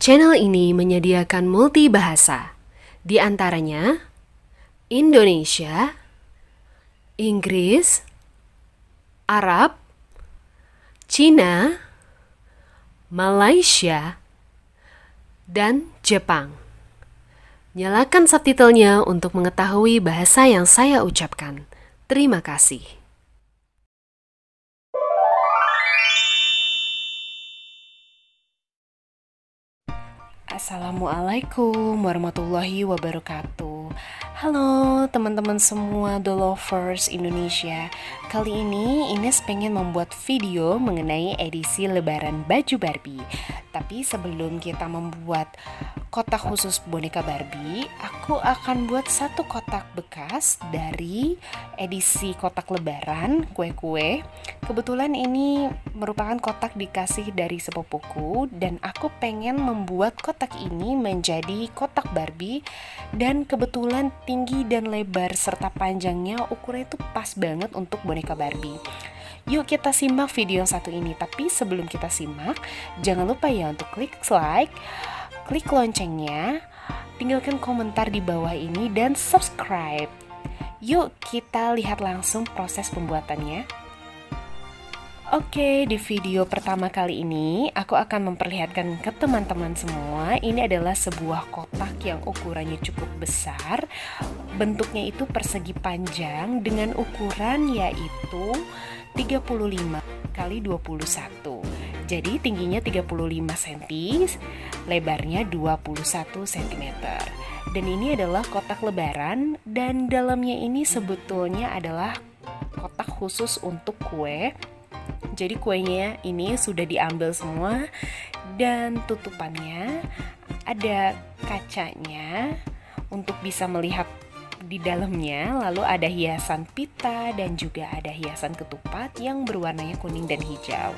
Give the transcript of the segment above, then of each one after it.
Channel ini menyediakan multibahasa, di antaranya Indonesia, Inggris, Arab, Cina, Malaysia, dan Jepang. Nyalakan subtitlenya untuk mengetahui bahasa yang saya ucapkan. Terima kasih. Assalamualaikum warahmatullahi wabarakatuh. Halo teman-teman semua The Lovers Indonesia. Kali ini Ines pengen membuat video mengenai edisi lebaran baju Barbie. Tapi sebelum kita membuat kotak khusus boneka Barbie, aku akan buat satu kotak bekas dari edisi kotak lebaran kue-kue. Kebetulan ini merupakan kotak dikasih dari sepupuku, dan aku pengen membuat kotak ini menjadi kotak Barbie, dan kebetulan tinggi dan lebar serta panjangnya ukurannya itu pas banget untuk boneka Barbie. Yuk kita simak video yang satu ini. Tapi sebelum kita simak, jangan lupa ya untuk klik like, klik loncengnya, tinggalkan komentar di bawah ini, dan subscribe. Yuk kita lihat langsung proses pembuatannya. Oke, di video pertama kali ini aku akan memperlihatkan ke teman-teman semua. Ini adalah sebuah kotak yang ukurannya cukup besar. Bentuknya itu persegi panjang dengan ukuran yaitu 35 kali 21. Jadi tingginya 35 cm, lebarnya 21 cm. Dan ini adalah kotak lebaran, dan dalamnya ini sebetulnya adalah kotak khusus untuk kue. Jadi kuenya ini sudah diambil semua, dan tutupannya ada kacanya untuk bisa melihat di dalamnya. Lalu ada hiasan pita dan juga ada hiasan ketupat yang berwarnanya kuning dan hijau.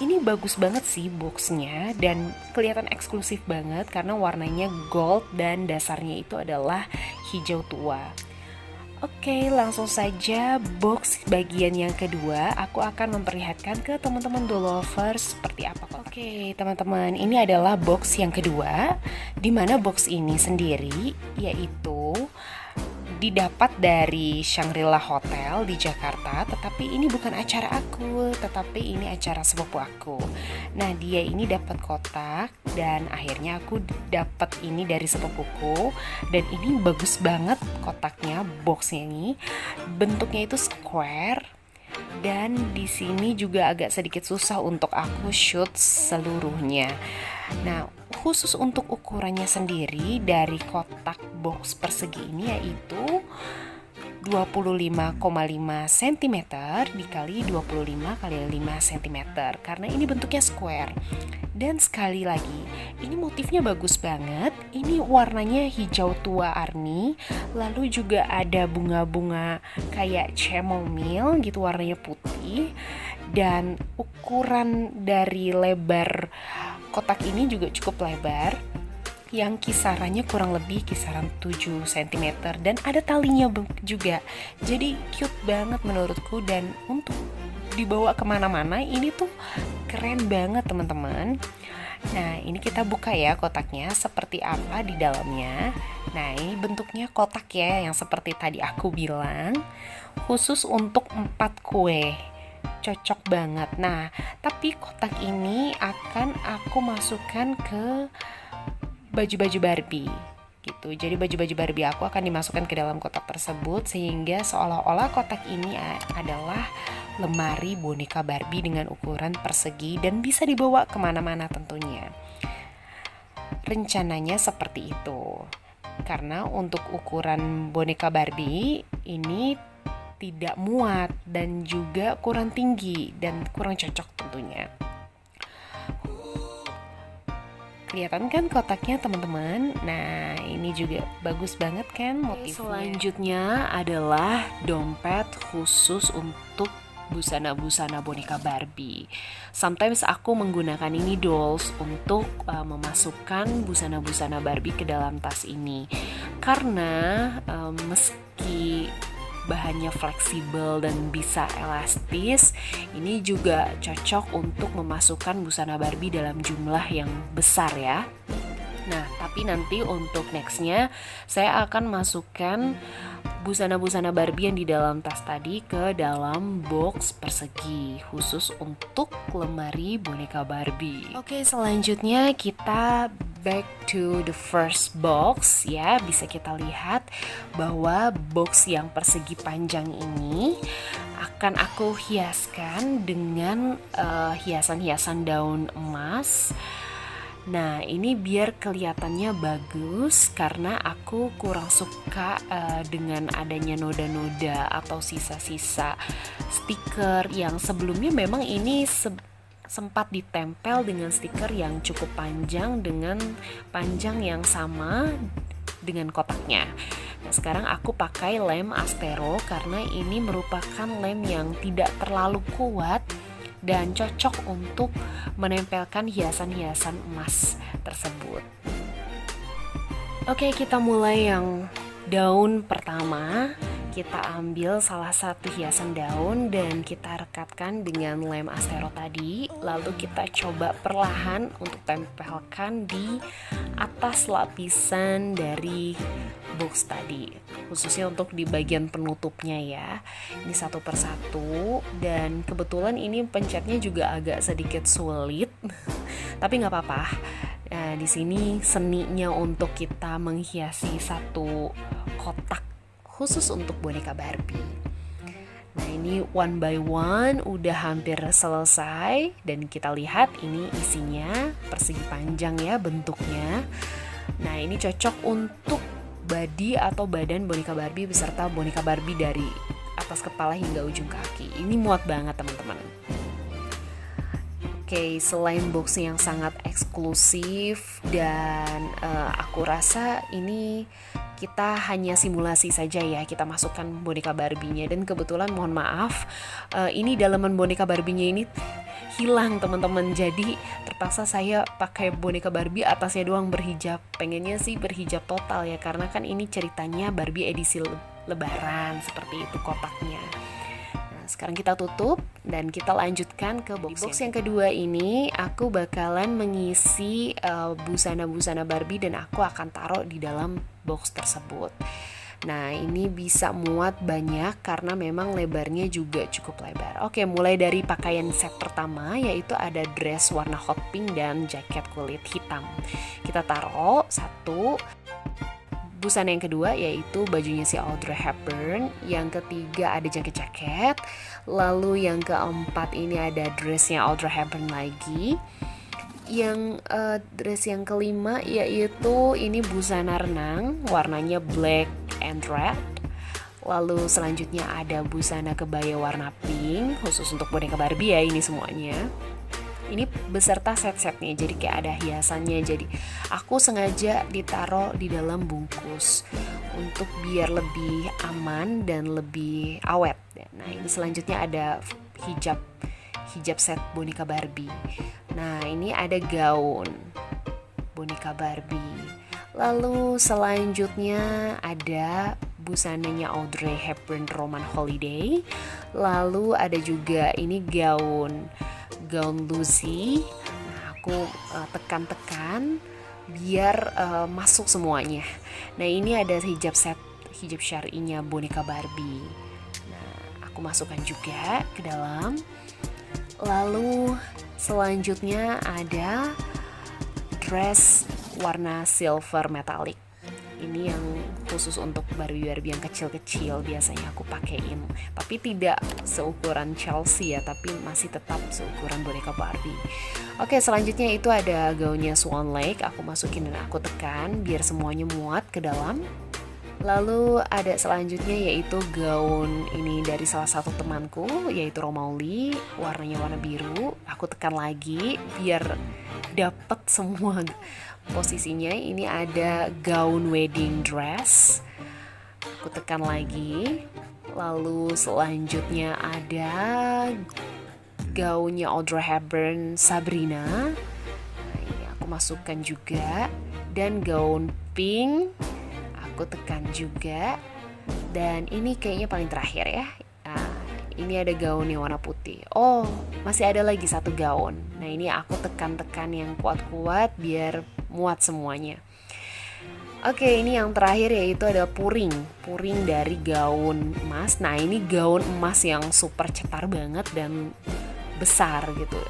Ini bagus banget sih boxnya, dan kelihatan eksklusif banget karena warnanya gold dan dasarnya itu adalah hijau tua. Oke, langsung saja box bagian yang kedua aku akan memperlihatkan ke teman-teman The Lovers seperti apa. Oke, teman-teman, ini adalah box yang kedua, di mana box ini sendiri yaitu didapat dari Shangri-La Hotel di Jakarta. Tetapi ini bukan acara aku, tetapi ini acara sepupu aku. Nah, dia ini dapat kotak, dan akhirnya aku dapat ini dari sepupuku. Dan ini bagus banget kotaknya, boxnya ini. Bentuknya itu square, dan di sini juga agak sedikit susah untuk aku shoot seluruhnya. Nah, khusus untuk ukurannya sendiri dari kotak box persegi ini yaitu 25,5 cm dikali 25 kali 5 cm, karena ini bentuknya square. Dan sekali lagi, ini motifnya bagus banget. Ini warnanya hijau tua army, lalu juga ada bunga-bunga kayak chamomile gitu, warnanya putih. Dan ukuran dari lebar kotak ini juga cukup lebar, yang kisarannya kurang lebih kisaran 7 cm, dan ada talinya juga. Jadi cute banget menurutku, dan untuk dibawa kemana-mana ini tuh keren banget teman-teman. Nah, ini kita buka ya kotaknya, seperti apa di dalamnya. Nah, ini bentuknya kotak ya, yang seperti tadi aku bilang, khusus untuk 4 kue. Cocok banget. Nah, tapi kotak ini akan aku masukkan ke baju-baju Barbie gitu. Jadi baju-baju Barbie aku akan dimasukkan ke dalam kotak tersebut, sehingga seolah-olah kotak ini adalah lemari boneka Barbie dengan ukuran persegi dan bisa dibawa kemana-mana tentunya. Rencananya seperti itu. Karena untuk ukuran boneka Barbie ini tidak muat dan juga kurang tinggi dan kurang cocok tentunya. Kelihatan kan kotaknya teman-teman? Nah, ini juga bagus banget kan motifnya. Selanjutnya adalah dompet khusus untuk busana-busana boneka Barbie. Sometimes aku menggunakan ini dolls untuk memasukkan busana-busana Barbie ke dalam tas ini. Karena meski bahannya fleksibel dan bisa elastis. Ini juga cocok untuk memasukkan busana Barbie dalam jumlah yang besar ya. Nah, tapi nanti untuk nextnya saya akan masukkan busana-busana Barbie yang di dalam tas tadi ke dalam box persegi khusus untuk lemari boneka Barbie. Oke, selanjutnya kita back to the first box ya. Bisa kita lihat bahwa box yang persegi panjang ini akan aku hiaskan dengan hiasan-hiasan daun emas. Nah, ini biar kelihatannya bagus karena aku kurang suka dengan adanya noda-noda atau sisa-sisa stiker yang sebelumnya memang ini sempat ditempel dengan stiker yang cukup panjang dengan panjang yang sama dengan kotaknya. Nah, sekarang aku pakai lem Astero karena ini merupakan lem yang tidak terlalu kuat dan cocok untuk menempelkan hiasan-hiasan emas tersebut. Oke, kita mulai yang daun pertama. Kita ambil salah satu hiasan daun dan kita rekatkan dengan lem Astero tadi. Lalu kita coba perlahan untuk tempelkan di atas lapisan dari box tadi, khususnya untuk di bagian penutupnya ya. Ini satu persatu dan kebetulan ini pencetnya juga agak sedikit sulit, tapi nggak apa-apa. Nah, di sini seninya untuk kita menghiasi satu kotak khusus untuk boneka Barbie. Nah, ini one by one udah hampir selesai dan kita lihat ini isinya persegi panjang ya bentuknya. Nah, ini cocok untuk body atau badan boneka Barbie beserta boneka Barbie dari atas kepala hingga ujung kaki. Ini muat banget teman-teman. Oke, selain box yang sangat eksklusif dan aku rasa ini kita hanya simulasi saja ya, kita masukkan boneka Barbie-nya dan kebetulan mohon maaf ini dalaman boneka Barbie-nya ini hilang teman-teman, jadi terpaksa saya pakai boneka Barbie atasnya doang berhijab. Pengennya sih berhijab total ya, karena kan ini ceritanya Barbie edisi lebaran, seperti itu kotaknya. Nah, sekarang kita tutup dan kita lanjutkan ke box yang kedua. Ini aku bakalan mengisi busana-busana Barbie dan aku akan taruh di dalam box tersebut. Nah, ini bisa muat banyak karena memang lebarnya juga cukup lebar. Oke, mulai dari pakaian set pertama yaitu ada dress warna hot pink dan jaket kulit hitam. Kita taruh satu. Busana yang kedua yaitu bajunya si Audrey Hepburn. Yang ketiga ada jaket-jaket. Lalu yang keempat ini ada dressnya Audrey Hepburn lagi. Yang dress yang kelima yaitu ini busana renang warnanya black and red. Lalu selanjutnya ada busana kebaya warna pink khusus untuk boneka Barbie ya, ini semuanya. Ini beserta set-setnya, jadi kayak ada hiasannya. Jadi aku sengaja ditaruh di dalam bungkus untuk biar lebih aman dan lebih awet. Nah, ini selanjutnya ada hijab set boneka Barbie. Nah, ini ada gaun boneka Barbie. Lalu selanjutnya ada busananya Audrey Hepburn Roman Holiday. Lalu ada juga ini gaun Lucy. Nah, aku tekan-tekan biar masuk semuanya. Nah, ini ada hijab syar'inya boneka Barbie. Nah, aku masukkan juga ke dalam. Lalu selanjutnya ada dress warna silver metallic. Ini yang khusus untuk Barbie-Barbie yang kecil-kecil biasanya aku pakein. Tapi tidak seukuran Chelsea ya, tapi masih tetap seukuran boneka Barbie. Oke, selanjutnya itu ada gaunnya Swan Lake. Aku masukin dan aku tekan biar semuanya muat ke dalam. Lalu ada selanjutnya yaitu gaun ini dari salah satu temanku yaitu Romauli, warnanya warna biru. Aku tekan lagi biar dapat semua posisinya. Ini ada gaun wedding dress. Aku tekan lagi. Lalu selanjutnya ada gaunnya Audrey Hepburn Sabrina. Nah, ini aku masukkan juga. Dan gaun pink aku tekan juga. Dan ini kayaknya paling terakhir ya. Nah, ini ada gaun yang warna putih. Oh, masih ada lagi satu gaun. Nah, ini aku tekan-tekan yang kuat-kuat biar muat semuanya. Oke, ini yang terakhir yaitu ada puring. Puring dari gaun emas. Nah, ini gaun emas yang super cetar banget dan besar gitu.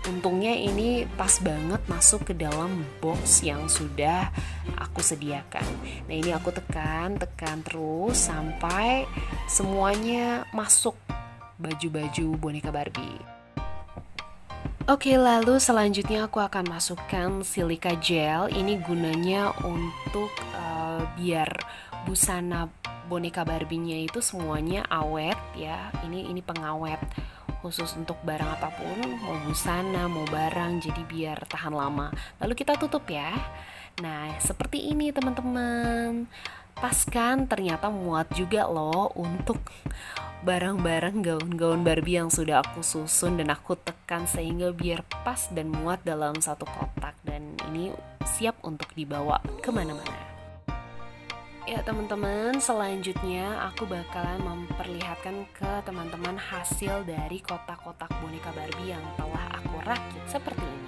Untungnya ini pas banget masuk ke dalam box yang sudah aku sediakan. Nah, ini aku tekan terus sampai semuanya masuk baju-baju boneka Barbie. Oke, lalu selanjutnya aku akan masukkan silika gel. Ini gunanya untuk biar busana boneka Barbie-nya itu semuanya awet ya. Ini pengawet khusus untuk barang apapun, mau busana, mau barang, jadi biar tahan lama. Lalu kita tutup ya. Nah, seperti ini teman-teman. Pas kan, ternyata muat juga loh untuk barang-barang gaun-gaun Barbie yang sudah aku susun dan aku tekan sehingga biar pas dan muat dalam satu kotak, dan ini siap untuk dibawa kemana-mana. Ya teman-teman, selanjutnya aku bakalan memperlihatkan ke teman-teman hasil dari kotak-kotak boneka Barbie yang telah aku rakit seperti ini.